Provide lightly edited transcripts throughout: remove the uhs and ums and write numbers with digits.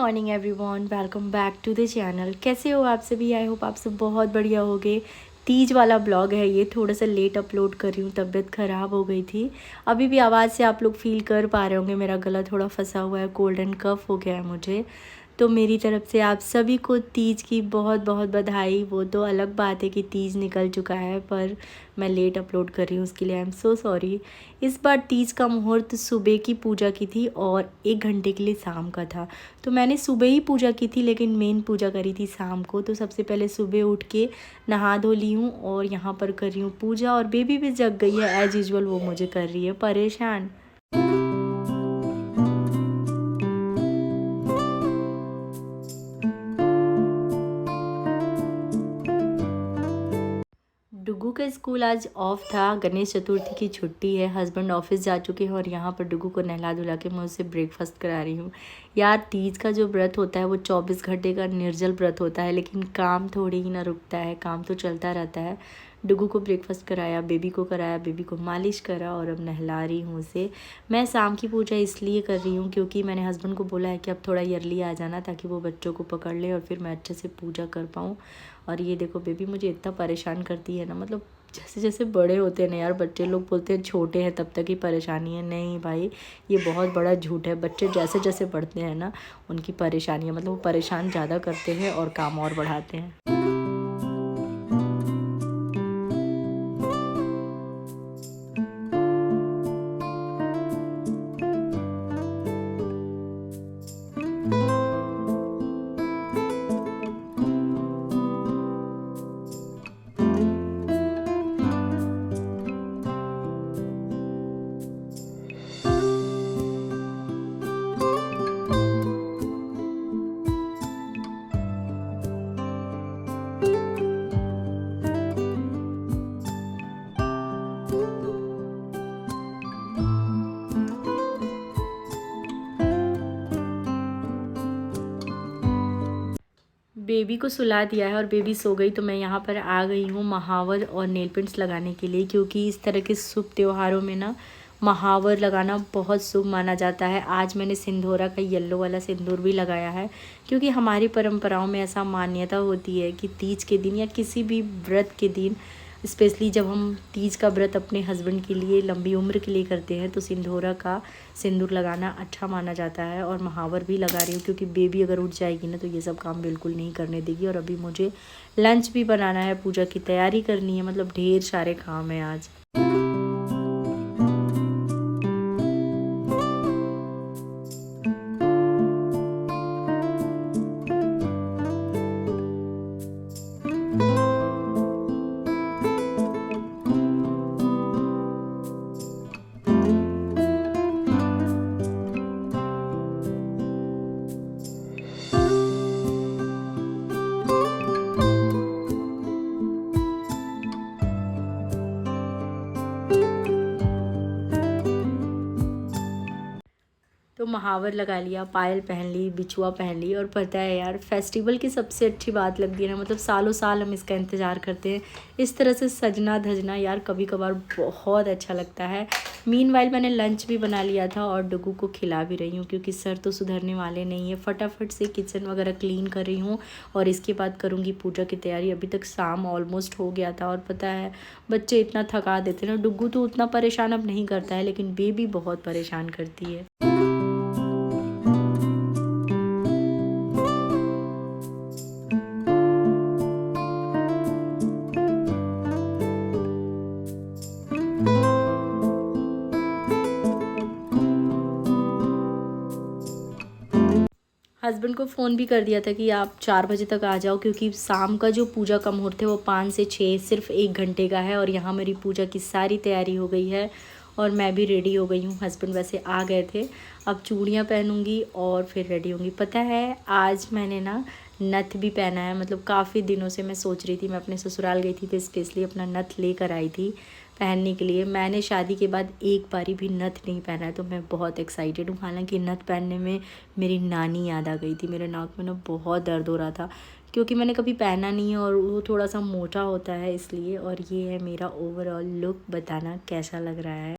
Morning everyone, welcome back to the channel. कैसे हो आप सभी? आई होप आप सब बहुत बढ़िया होगे। तीज वाला ब्लॉग है ये, थोड़ा सा लेट अपलोड कर रही हूँ, तबीयत ख़राब हो गई थी। अभी भी आवाज़ से आप लोग फील कर पा रहे होंगे, मेरा गला थोड़ा फंसा हुआ है, कोल्ड एंड कफ हो गया है मुझे। तो मेरी तरफ से आप सभी को तीज की बहुत बहुत बधाई। वो तो अलग बात है कि तीज निकल चुका है, पर मैं लेट अपलोड कर रही हूँ, उसके लिए आई एम सो सॉरी। इस बार तीज का मुहूर्त सुबह की पूजा की थी और 1 घंटे के लिए शाम का था। तो मैंने सुबह ही पूजा की थी, लेकिन मेन पूजा करी थी शाम को। तो सबसे पहले सुबह उठ के नहा धो ली हूँ और यहाँ पर कर रही हूँ पूजा। और बेबी भी जग गई है एज़ यूजुअल, वो मुझे कर रही है परेशान। डुगू का स्कूल आज ऑफ था, गणेश चतुर्थी की छुट्टी है। हस्बैंड ऑफिस जा चुके हैं और यहाँ पर डुगू को नहला धुला के मैं उसे ब्रेकफास्ट करा रही हूँ। यार, तीज का जो व्रत होता है वो 24 घंटे का निर्जल व्रत होता है, लेकिन काम थोड़ी ही ना रुकता है, काम तो चलता रहता है। डुगू को ब्रेकफास्ट कराया, बेबी को कराया, बेबी को मालिश करा और अब नहला रही हूँ उसे। मैं शाम की पूजा इसलिए कर रही हूँ क्योंकि मैंने हस्बैंड को बोला है कि अब थोड़ा अर्ली आ जाना, ताकि वो बच्चों को पकड़ ले और फिर मैं अच्छे से पूजा कर पाऊँ। और ये देखो, बेबी मुझे इतना परेशान करती है ना, मतलब जैसे जैसे बड़े होते हैं ना यार, बच्चे लोग बोलते हैं छोटे हैं तब तक ही परेशानी है। नहीं भाई, ये बहुत बड़ा झूठ है। बच्चे जैसे जैसे बढ़ते हैं ना, उनकी परेशानियाँ, मतलब वो परेशान ज़्यादा करते हैं और काम और बढ़ाते हैं। बेबी को सुला दिया है और बेबी सो गई, तो मैं यहाँ पर आ गई हूँ महावर और नेल पेंट्स लगाने के लिए, क्योंकि इस तरह के शुभ त्योहारों में ना महावर लगाना बहुत शुभ माना जाता है। आज मैंने सिंदूरा का येलो वाला सिंदूर भी लगाया है, क्योंकि हमारी परंपराओं में ऐसा मान्यता होती है कि तीज के दिन या किसी भी व्रत के दिन, स्पेशली जब हम तीज का व्रत अपने हस्बैंड के लिए लंबी उम्र के लिए करते हैं, तो सिंदूरा का सिंदूर लगाना अच्छा माना जाता है। और महावर भी लगा रही हूँ क्योंकि बेबी अगर उठ जाएगी ना तो ये सब काम बिल्कुल नहीं करने देगी। और अभी मुझे लंच भी बनाना है, पूजा की तैयारी करनी है, मतलब ढेर सारे काम हैं आज। तो महावर लगा लिया, पायल पहन ली, बिछुआ पहन ली। और पता है यार, फेस्टिवल की सबसे अच्छी बात लगती है ना, मतलब सालों साल हम इसका इंतज़ार करते हैं, इस तरह से सजना धजना यार कभी कभार बहुत अच्छा लगता है। मीनवाइल मैंने लंच भी बना लिया था और डुगू को खिला भी रही हूँ, क्योंकि सर तो सुधरने वाले नहीं है। फटाफट से किचन वगैरह क्लीन कर रही हूँ और इसके बाद करूँगी पूजा की तैयारी। अभी तक शाम ऑलमोस्ट हो गया था। और पता है, बच्चे इतना थका देते हैं ना, डुगू तो उतना परेशान अब नहीं करता है, लेकिन बेबी बहुत परेशान करती है। हस्बैंड को फ़ोन भी कर दिया था कि आप 4 बजे तक आ जाओ, क्योंकि शाम का जो पूजा का मुहूर्त है वो 5 से 6 सिर्फ 1 घंटे का है। और यहाँ मेरी पूजा की सारी तैयारी हो गई है और मैं भी रेडी हो गई हूँ। हस्बैंड वैसे आ गए थे, अब चूड़ियाँ पहनूंगी और फिर रेडी होंगी। पता है, आज मैंने ना नथ भी पहना है, मतलब काफ़ी दिनों से मैं सोच रही थी। मैं अपने ससुराल गई थी तो स्पेशली अपना नथ लेकर आई थी पहनने के लिए। मैंने शादी के बाद एक बारी भी नथ नहीं पहना है, तो मैं बहुत एक्साइटेड हूँ। हालांकि नथ पहनने में मेरी नानी याद आ गई थी। मेरे नाक में ना बहुत दर्द हो रहा था, क्योंकि मैंने कभी पहना नहीं है और वो थोड़ा सा मोटा होता है इसलिए। और ये है मेरा ओवरऑल लुक, बताना कैसा लग रहा है।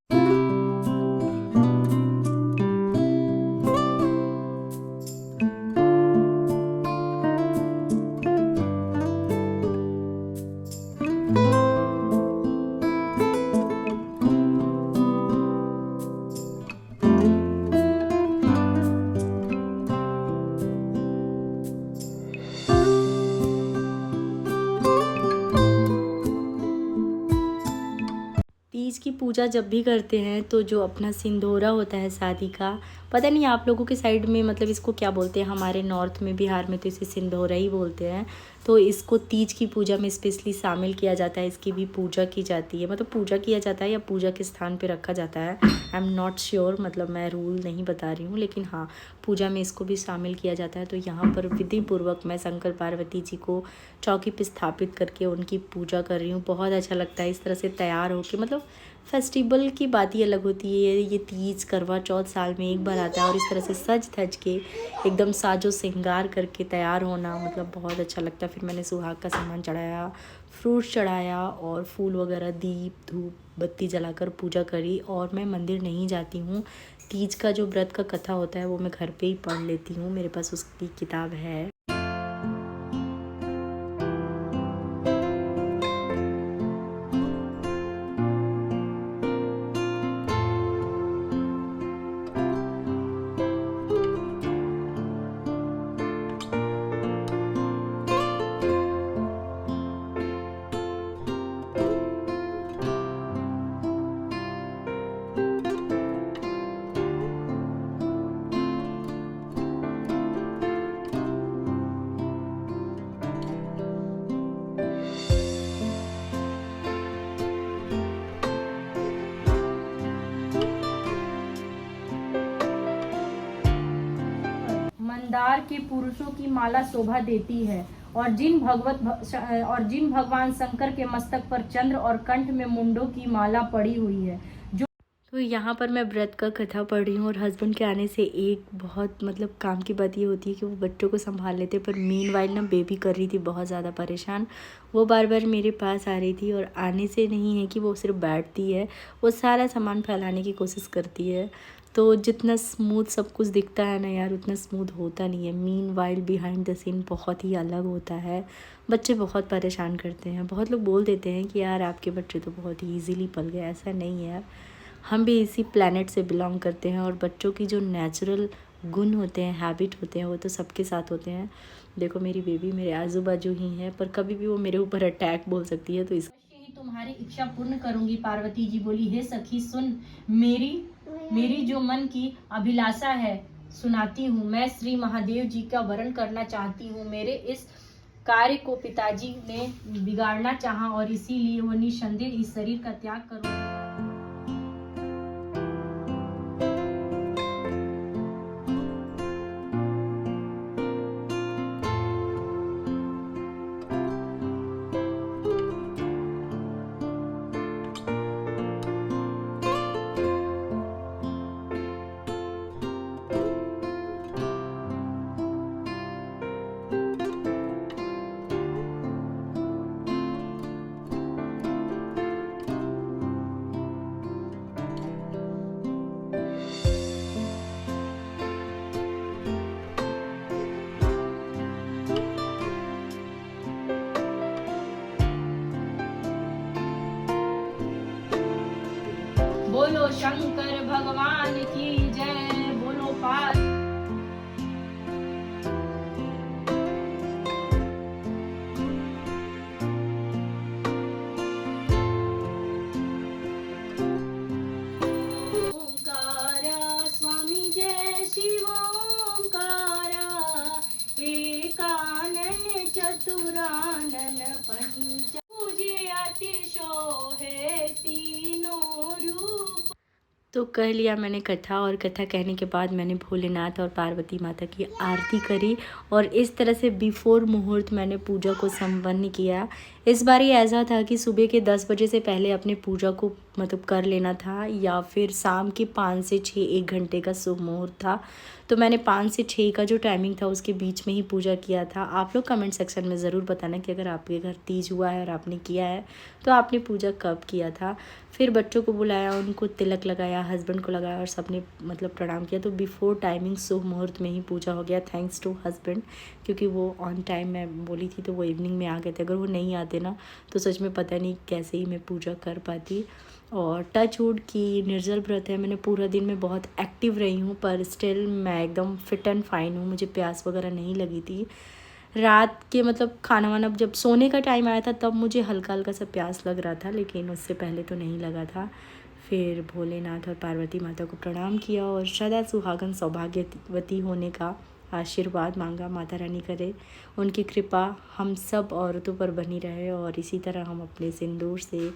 की पूजा जब भी करते हैं तो जो अपना सिंदूरा होता है शादी का, पता नहीं आप लोगों के साइड में मतलब इसको क्या बोलते हैं, हमारे नॉर्थ में बिहार में तो इसे सिंदूरा ही बोलते हैं। तो इसको तीज की पूजा में स्पेशली शामिल किया जाता है, इसकी भी पूजा की जाती है, मतलब पूजा किया जाता है या पूजा के स्थान पे रखा जाता है, आई एम नॉट श्योर, मतलब मैं रूल नहीं बता रही हूँ, लेकिन हाँ पूजा में इसको भी शामिल किया जाता है। तो यहाँ पर विधि पूर्वक मैं शंकर पार्वती जी को चौकी पे स्थापित करके उनकी पूजा कर रही हूँ। बहुत अच्छा लगता है इस तरह से तैयार होके, मतलब फेस्टिवल की बात ही अलग होती है। ये तीज करवा चौथ साल में एक बार आता है और इस तरह से सज धज के एकदम साजो श्रृंगार करके तैयार होना मतलब बहुत अच्छा लगता है। फिर मैंने सुहाग का सामान चढ़ाया, फ्रूट चढ़ाया और फूल वगैरह, दीप धूप बत्ती जलाकर पूजा करी। और मैं मंदिर नहीं जाती हूँ, तीज का जो व्रत का कथा होता है वो मैं घर पे ही पढ़ लेती हूँ, मेरे पास उसकी किताब है। मंदार के पुरुषों की माला शोभा देती है और जिन भगवान शंकर के मस्तक पर चंद्र और कंठ में मुंडों की माला पड़ी हुई है। जो तो यहाँ पर मैं व्रत का कथा पढ़ रही हूँ और हस्बैंड के आने से एक बहुत मतलब काम की बात ये होती है कि वो बच्चों को संभाल लेते, पर मीनवाइल ना बेबी कर रही थी बहुत ज़्यादा परेशान। वो बार बार मेरे पास आ रही थी और आने से नहीं है कि वो सिर्फ बैठती है, वो सारा सामान फैलाने की कोशिश करती है। तो जितना स्मूथ सब कुछ दिखता है ना यार, उतना स्मूथ होता नहीं है। मीनवाइल बिहाइंड द सीन बहुत ही अलग होता है। बच्चे बहुत परेशान करते हैं। बहुत लोग बोल देते हैं कि यार आपके बच्चे तो बहुत ही ईजीली पल गए, ऐसा नहीं है। हम भी इसी प्लैनेट से बिलोंग करते हैं और बच्चों की जो नेचुरल गुण होते हैं, हैबिट होते हैं, वो तो सबके साथ होते हैं। देखो मेरी बेबी मेरे आजू बाजू ही है, पर कभी भी वो मेरे ऊपर अटैक बोल सकती है। तो इस ही तुम्हारी इच्छा पूर्ण करूंगी। पार्वती जी बोली, हे सखी सुन, मेरी जो मन की अभिलाषा है सुनाती हूँ। मैं श्री महादेव जी का वरण करना चाहती हूँ। मेरे इस कार्य को पिताजी ने बिगाड़ना चाहा और इसीलिए वो निसंदेह इस शरीर का त्याग करो। बोलो शंकर भगवान की जय, बोलो पार। ओंकारा स्वामी जय शिव ओंकारा, एकानन चतुरानन पंच, मुझे अतिशोहे तीनों रूप। तो कह लिया मैंने कथा, और कथा कहने के बाद मैंने भोलेनाथ और पार्वती माता की आरती करी और इस तरह से बिफोर मुहूर्त मैंने पूजा को संपन्न किया। इस बार ये ऐसा था कि सुबह के 10 बजे से पहले अपने पूजा को मतलब कर लेना था, या फिर शाम के 5 से 6 1 घंटे का शुभ मुहूर्त था। तो मैंने 5 से 6 का जो टाइमिंग था उसके बीच में ही पूजा किया था। आप लोग कमेंट सेक्शन में ज़रूर बताना कि अगर आपके घर तीज हुआ है और आपने किया है तो आपने पूजा कब किया था। फिर बच्चों को बुलाया, उनको तिलक लगाया, हस्बैंड को लगाया और सबने मतलब प्रणाम किया। तो बिफोर टाइमिंग शुभ मुहूर्त में ही पूजा हो गया, थैंक्स टू हस्बैंड, क्योंकि वो ऑन टाइम मैं बोली थी तो वो इवनिंग में आ गए थे। अगर वो नहीं आते ना तो सच में पता नहीं कैसे ही मैं पूजा कर पाती। और टच वुड की निर्जल व्रत है, मैंने पूरा दिन में बहुत एक्टिव रही हूँ, पर स्टिल मैं एकदम फिट एंड फाइन हूँ। मुझे प्यास वगैरह नहीं लगी थी। रात के मतलब खाना वाना जब सोने का टाइम आया था तब मुझे हल्का हल्का सा प्यास लग रहा था, लेकिन उससे पहले तो नहीं लगा था। फिर भोलेनाथ और पार्वती माता को प्रणाम किया और सदा सुहागन सौभाग्यवती होने का आशीर्वाद मांगा। माता रानी करे उनकी कृपा हम सब औरतों पर बनी रहे और इसी तरह हम अपने सिंदूर से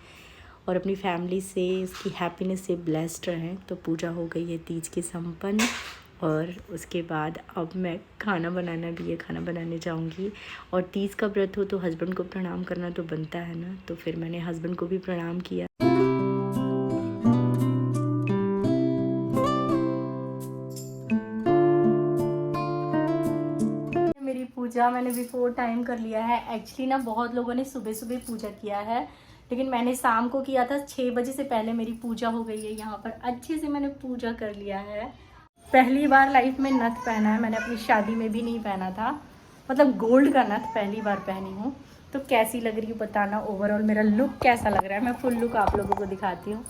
और अपनी फैमिली से इसकी हैप्पीनेस से ब्लेस्ड रहें। तो पूजा हो गई है तीज की संपन्न और उसके बाद अब मैं खाना बनाना भी है, खाना बनाने जाऊंगी। और तीज का व्रत हो तो हस्बैंड को प्रणाम करना तो बनता है ना, तो फिर मैंने हस्बैंड को भी प्रणाम किया। मेरी पूजा मैंने बिफोर टाइम कर लिया है। एक्चुअली ना बहुत लोगों ने सुबह सुबह पूजा किया है, लेकिन मैंने शाम को किया था। 6 बजे से पहले मेरी पूजा हो गई है। यहाँ पर अच्छे से मैंने पूजा कर लिया है। पहली बार लाइफ में नथ पहना है, मैंने अपनी शादी में भी नहीं पहना था, मतलब गोल्ड का नथ पहली बार पहनी हूँ। तो कैसी लग रही है बताना, ओवरऑल मेरा लुक कैसा लग रहा है। मैं फुल लुक आप लोगों को दिखाती हूँ।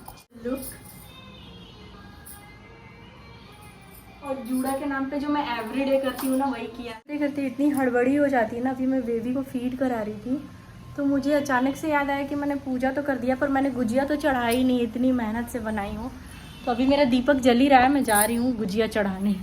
लुक और जूड़ा के नाम पे जो मैं एवरीडे करती हूँ ना वही किया। करती इतनी हड़बड़ी हो जाती है ना। अभी मैं बेबी को फीड करा रही थी तो मुझे अचानक से याद आया कि मैंने पूजा तो कर दिया पर मैंने गुजिया तो चढ़ाई नहीं, इतनी मेहनत से बनाई हूँ। तो अभी मेरा दीपक जल ही रहा है, मैं जा रही हूँ गुजिया चढ़ाने।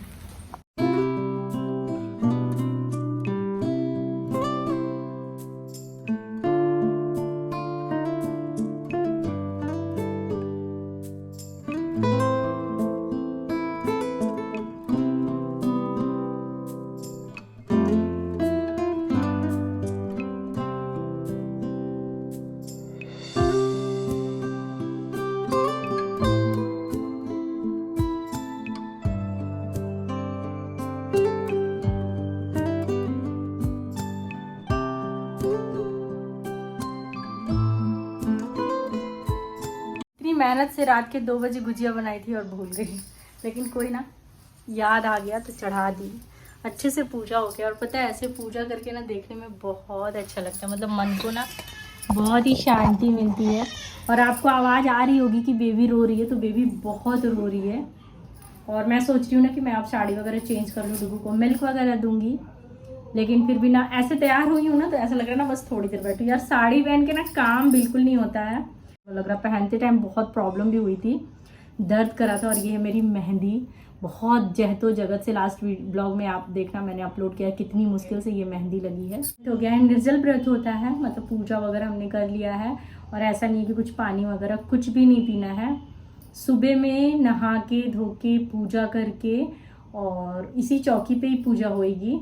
मेहनत से रात के 2 बजे गुजिया बनाई थी और भूल गई, लेकिन कोई ना, याद आ गया तो चढ़ा दी। अच्छे से पूजा हो गया। और पता है ऐसे पूजा करके ना देखने में बहुत अच्छा लगता है, मतलब मन को ना बहुत ही शांति मिलती है। और आपको आवाज़ आ रही होगी कि बेबी रो रही है, तो बेबी बहुत रो रही है। और मैं सोच रही हूँ ना कि मैं आप साड़ी वगैरह चेंज कर लूँ, डुगू को मिल्क वगैरह दूंगी, लेकिन फिर भी ना ऐसे तैयार हुई हूँ ना तो ऐसा लग रहा है ना बस थोड़ी देर बैठूँ। यार साड़ी पहन के ना काम बिल्कुल नहीं होता है, लग रहा पहनते टाइम बहुत प्रॉब्लम भी हुई थी, दर्द करा था। और ये है मेरी मेहंदी, बहुत जहदोजहद से लास्ट ब्लॉग में आप देखना मैंने अपलोड किया कितनी मुश्किल से ये मेहंदी लगी है। तो क्या है, निर्जल व्रत होता है, मतलब पूजा वगैरह हमने कर लिया है। और ऐसा नहीं है कि कुछ पानी वगैरह कुछ भी नहीं पीना है। सुबह में नहा के धो के पूजा करके और इसी चौकी पे ही पूजा होएगी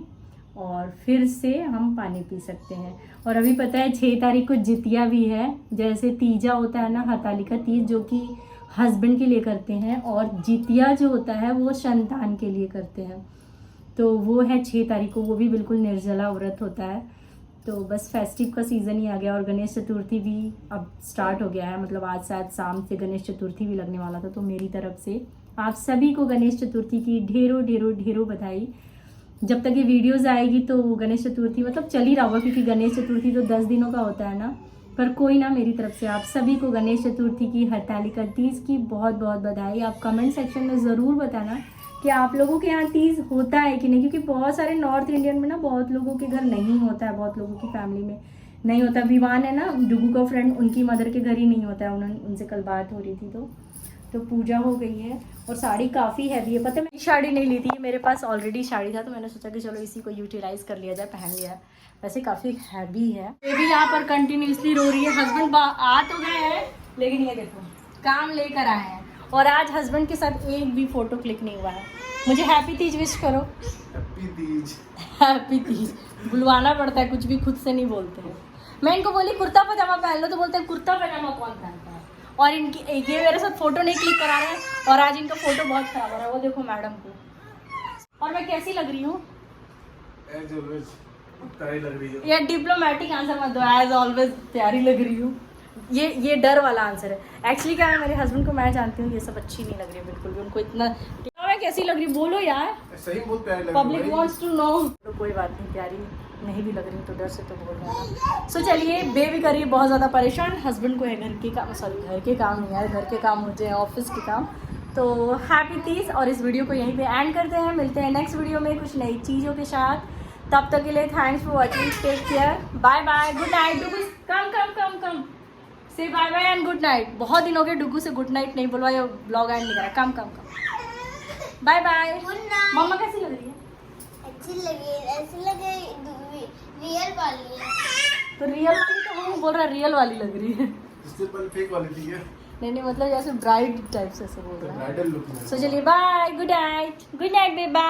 और फिर से हम पानी पी सकते हैं। और अभी पता है 6 तारीख को जितिया भी है। जैसे तीजा होता है ना, हरतालिका तीज, जो कि हस्बैंड के लिए करते हैं, और जितिया जो होता है वो संतान के लिए करते हैं। तो वो है 6 तारीख को, वो भी बिल्कुल निर्जला व्रत होता है। तो बस फेस्टिव का सीज़न ही आ गया और गणेश चतुर्थी भी अब स्टार्ट हो गया है, मतलब आज शायद शाम से गणेश चतुर्थी भी लगने वाला था। तो मेरी तरफ से आप सभी को गणेश चतुर्थी की ढेरों ढेरों ढेरों बधाई। जब तक ये वीडियोस आएगी तो गणेश चतुर्थी मतलब चल ही रहा होगा, क्योंकि गणेश चतुर्थी तो 10 दिनों का होता है ना। पर कोई ना, मेरी तरफ से आप सभी को गणेश चतुर्थी की, हरतालिका तीज की बहुत बहुत बधाई। आप कमेंट सेक्शन में ज़रूर बताना कि आप लोगों के यहाँ तीज होता है कि नहीं, क्योंकि बहुत सारे नॉर्थ इंडियन में ना बहुत लोगों के घर नहीं होता है, बहुत लोगों की फैमिली में नहीं होता। विवान है ना डुगू का फ्रेंड, उनकी मदर के घर ही नहीं होता है। उनसे कल बात हो रही थी तो पूजा हो गई है। और साड़ी काफ़ी हैवी है, पता है मैं साड़ी नहीं ली थी, मेरे पास ऑलरेडी साड़ी था, तो मैंने सोचा कि चलो इसी को यूटिलाइज कर लिया जाए, पहन लिया। वैसे काफ़ी हैवी है। ये भी यहाँ पर कंटिन्यूसली रो रही है। हस्बैंड आ तो गए हैं, लेकिन ये देखो काम लेकर आए हैं। और आज हस्बैंड के साथ एक भी फोटो क्लिक नहीं हुआ है। मुझे हैप्पी तीज विश करो। हैप्पी तीज। हैप्पी तीज बुलवाना पड़ता है, कुछ भी खुद से नहीं बोलते हैं। मैं इनको बोली कुर्ता पजामा पहन लो, तो बोलते हैं कुर्ता पजामा कौन पहनता है। और इनकी ये मेरे साथ फोटो नहीं क्लिक करा रहे हैं, और आज इनका फोटो बहुत खराब हो रहा है। वो देखो मैडम को। और मैं कैसी लग रही हूँ? एज ऑलवेज प्यारी लग रही हो। ये डिप्लोमेटिक आंसर मत दो, एज ऑलवेज प्यारी लग रही हूँ। ये डर वाला आंसर है। एक्चुअली क्या है, मेरे हस्बैंड को मैं जानती हूँ ये सब अच्छी नहीं लग रही है बिल्कुल भी। उनको इतना मैं कैसी लग रही, बोलो यार। सही बहुत प्यारी लग रही है। Public wants to know. तो कोई बात नहीं, प्यारी नहीं भी लग रही तो डर से तो बोल रहा है। सो चलिए, बेबी करिए बहुत ज़्यादा परेशान। हस्बैंड को है घर के काम, सॉरी घर के काम नहीं यार, घर के काम होते हैं, ऑफिस के काम। तो हैप्पी तीज, और इस वीडियो को यहीं पे एंड करते हैं। मिलते हैं नेक्स्ट वीडियो में कुछ नई चीज़ों के साथ। तब तक के लिए thanks for watching, take care, bye bye, good night. कम कम कम कम से bye bye and good night. बहुत दिन हो गए डुगू से गुड नाइट नहीं बोलवाया, ब्लॉग एंड नहीं करा। कम कम कम बाय बाय। मम्मा कैसी लग रही है? अच्छी लगी, ऐसी लगे रियल वाली है। तो रियल वाली तो वो बोल रहा है रियल वाली लग रही है। इससे पहले फेक वाली थी क्या? नहीं मतलब जैसे ब्राइड टाइप से बोल रहा है। ब्राइडल लुक में। सो चलिए बाय, गुड नाइट बेबा।